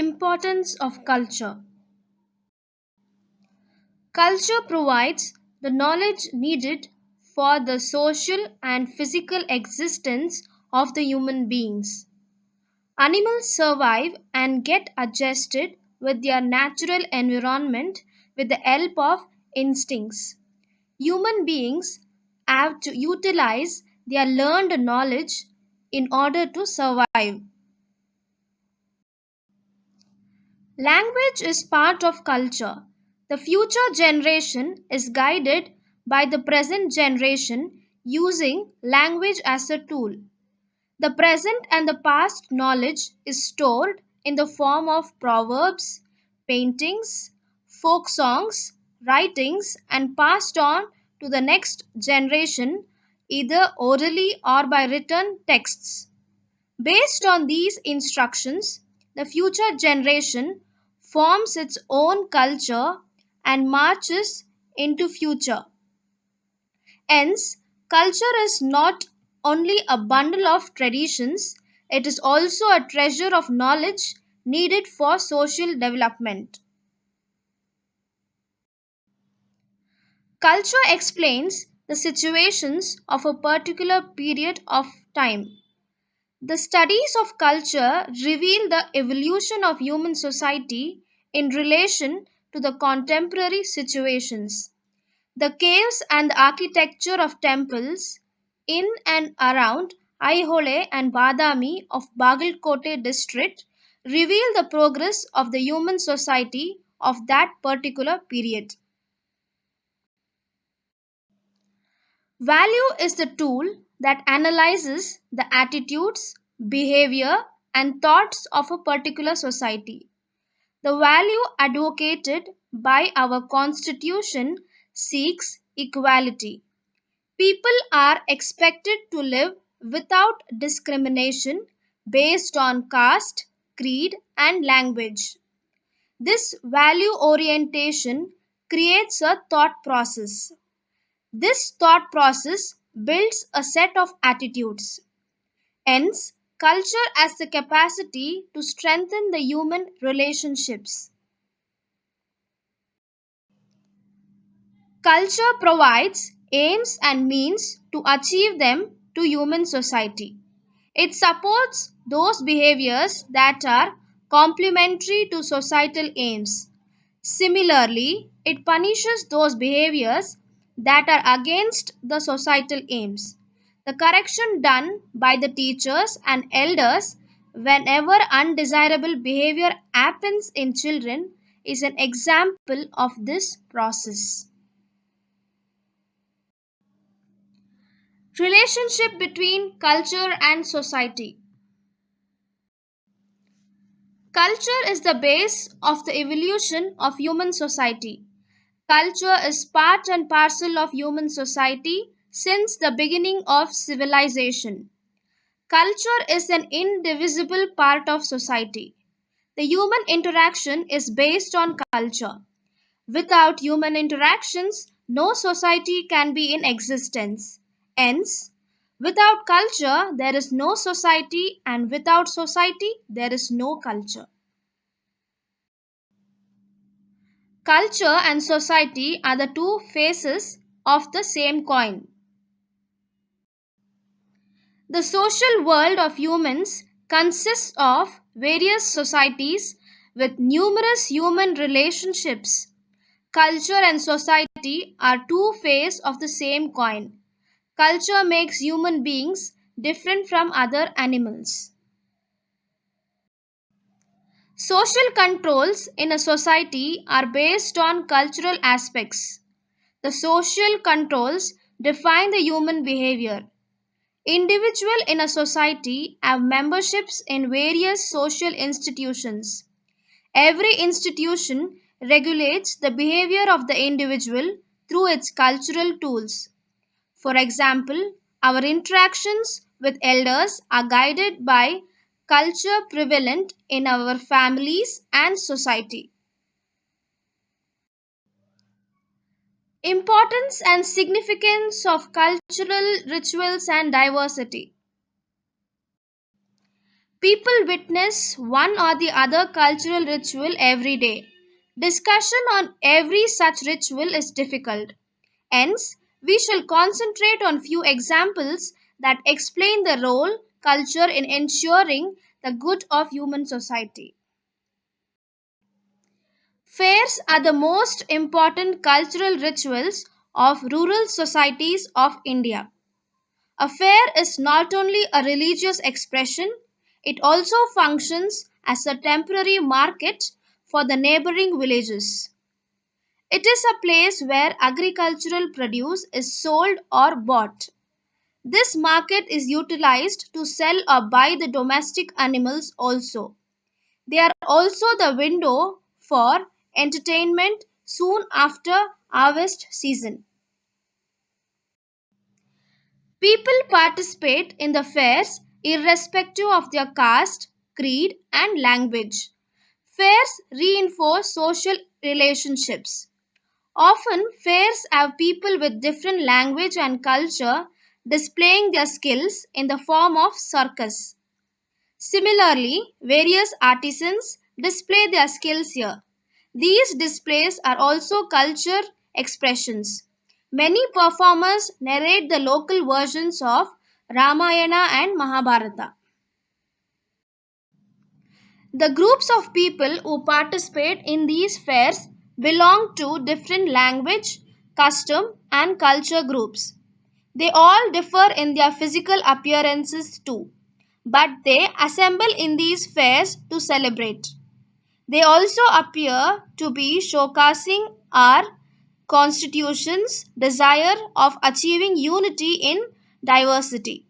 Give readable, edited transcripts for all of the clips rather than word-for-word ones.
Importance of culture. Culture provides the knowledge needed for the social and physical existence of the human beings. Animals survive and get adjusted with their natural environment with the help of instincts. Human beings have to utilize their learned knowledge in order to survive. Language is part of culture. The future generation is guided by the present generation using language as a tool. The present and the past knowledge is stored in the form of proverbs, paintings, folk songs, writings, and passed on to the next generation either orally or by written texts. Based on these instructions, the future generation forms its own culture and marches into future. Hence, culture is not only a bundle of traditions, it is also a treasure of knowledge needed for social development. Culture explains the situations of a particular period of time. The studies of culture reveal the evolution of human society in relation to the contemporary situations. The caves and the architecture of temples in and around Aihole and Badami of Bagalkote district reveal the progress of the human society of that particular period. Value is the tool that analyzes the attitudes, behavior, and thoughts of a particular society. The value advocated by our Constitution seeks equality. People are expected to live without discrimination based on caste, creed, and language. This value orientation creates a thought process. This thought process builds a set of attitudes. Hence, culture has the capacity to strengthen the human relationships. Culture provides aims and means to achieve them to human society. It supports those behaviors that are complementary to societal aims. Similarly, it punishes those behaviors that are against the societal aims. The correction done by the teachers and elders whenever undesirable behavior happens in children is an example of this process. Relationship between culture and society. Culture is the base of the evolution of human society. Culture is part and parcel of human society since the beginning of civilization. Culture is an indivisible part of society. The human interaction is based on culture. Without human interactions, no society can be in existence. Hence, without culture, there is no society, and without society, there is no culture. Culture and society are the two faces of the same coin. The social world of humans consists of various societies with numerous human relationships. Culture and society are two faces of the same coin. Culture makes human beings different from other animals. Social controls in a society are based on cultural aspects. The social controls define the human behavior. Individuals in a society have memberships in various social institutions. Every institution regulates the behavior of the individual through its cultural tools. For example, our interactions with elders are guided by culture prevalent in our families and society. Importance and significance of cultural rituals and diversity. People witness one or the other cultural ritual every day. Discussion on every such ritual is difficult. Hence, we shall concentrate on few examples that explain the role culture in ensuring the good of human society. Fairs are the most important cultural rituals of rural societies of India. A fair is not only a religious expression, it also functions as a temporary market for the neighboring villages. It is a place where agricultural produce is sold or bought. This market is utilized to sell or buy the domestic animals also. They are also the window for entertainment soon after harvest season. People participate in the fairs irrespective of their caste, creed, and language. Fairs reinforce social relationships. Often, fairs have people with different language and culture displaying their skills in the form of circus. Similarly, various artisans display their skills here. These displays are also culture expressions. Many performers narrate the local versions of Ramayana and Mahabharata. The groups of people who participate in these fairs belong to different language, custom, and culture groups. They all differ in their physical appearances too, but they assemble in these fairs to celebrate. They also appear to be showcasing our constitution's desire of achieving unity in diversity.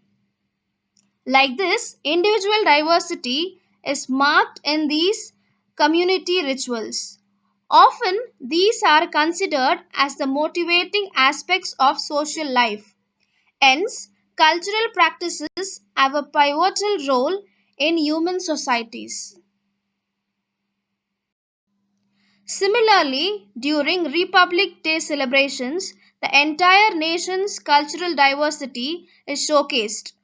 Like this, individual diversity is marked in these community rituals. Often, these are considered as the motivating aspects of social life. Hence, cultural practices have a pivotal role in human societies. Similarly, during Republic Day celebrations, the entire nation's cultural diversity is showcased.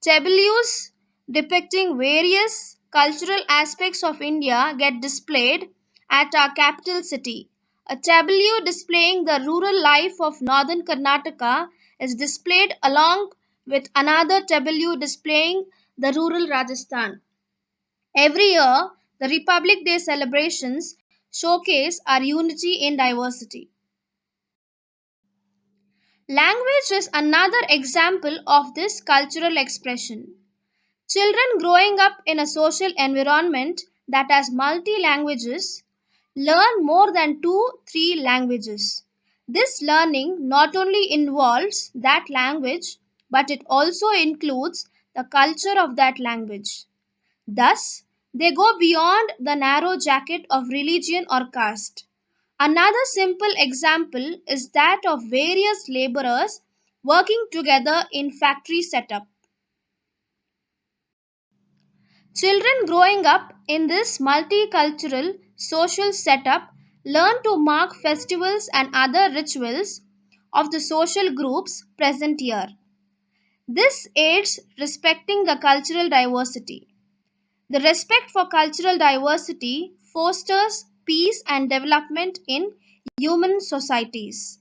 Tableaus depicting various cultural aspects of India get displayed at our capital city. A tableau displaying the rural life of northern Karnataka is displayed along with another tableau displaying the rural Rajasthan. Every year, the Republic Day celebrations showcase our unity in diversity. Language is another example of this cultural expression. Children growing up in a social environment that has multi languages learn more than two, three languages. This learning not only involves that language, but it also includes the culture of that language. Thus, they go beyond the narrow jacket of religion or caste. Another simple example is that of various laborers working together in factory setup. Children growing up in this multicultural social setup learn to mark festivals and other rituals of the social groups present here. This aids respecting the cultural diversity. The respect for cultural diversity fosters peace and development in human societies.